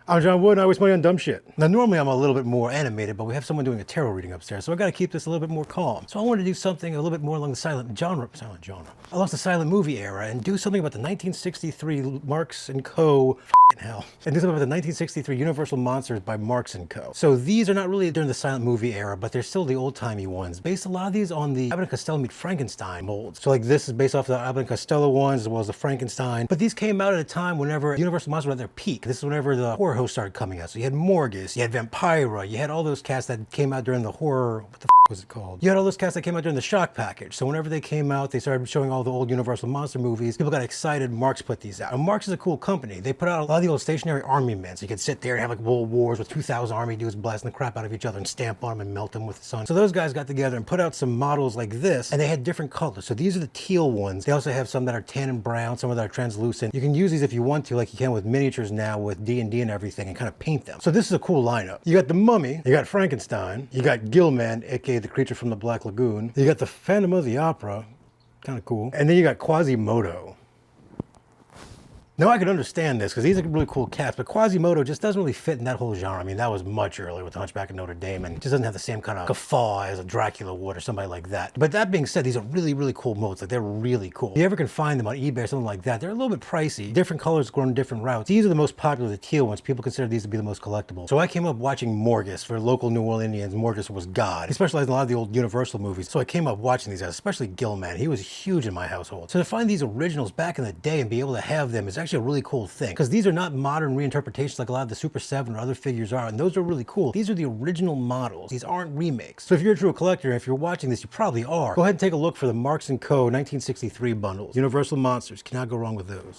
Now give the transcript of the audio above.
I'm John Wood and I waste money on dumb shit. Now normally I'm a little bit more animated, but we have someone doing a tarot reading upstairs, so I gotta keep this a little bit more calm. So I wanted to do something a little bit more along the silent genre, along the silent movie era, and do something about the 1963 Marx Co. Hell. And this is about the 1963 Universal Monsters by Marx Co. So these are not really during the silent movie era, but they're still the old-timey ones. Based a lot of these on the Abbott and Costello meet Frankenstein molds. So like this is based off the Abbott and Costello ones as well as the Frankenstein. But these came out at a time whenever Universal Monsters were at their peak. This is whenever the horror hosts started coming out. So you had Morgus, you had Vampira, you had all those casts that came out during the horror, what the was it called? You had all those casts that came out during the shock package. So whenever they came out, they started showing all the old Universal Monster movies. People got excited. Marx put these out. And Marx is a cool company. They put out a lot of the old stationary army men. So you could sit there and have like world wars with 2,000 army dudes blasting the crap out of each other and stamp on them and melt them with the sun. So those guys got together and put out some models like this, and they had different colors. So these are the teal ones. They also have some that are tan and brown, some that are translucent. You can use these if you want to, like you can with miniatures now with D&D and everything, and kind of paint them. So this is a cool lineup. You got the Mummy, you got Frankenstein, you got Gilman, aka the creature from the Black Lagoon. You got the Phantom of the Opera, kind of cool. And then you got Quasimodo. Now I can understand this because these are really cool cats, but Quasimodo just doesn't really fit in that whole genre. I mean, that was much earlier with the Hunchback of Notre Dame, and it just doesn't have the same kind of guffaw as a Dracula would or somebody like that. But that being said, these are really, really cool modes. Like, they're really cool. If you ever can find them on eBay or something like that, they're a little bit pricey. Different colors grown different routes. These are the most popular, the teal ones. People consider these to be the most collectible. So I came up watching Morgus. For local New Orleanians, Morgus was God. He specialized in a lot of the old Universal movies. So I came up watching these guys, especially Gilman. He was huge in my household. So to find these originals back in the day and be able to have them is actually a really cool thing. Because these are not modern reinterpretations like a lot of the Super 7 or other figures are, and those are really cool. These are the original models. These aren't remakes. So if you're a true collector, if you're watching this, you probably are. Go ahead and take a look for the Marx Co. 1963 bundles. Universal Monsters. Cannot go wrong with those.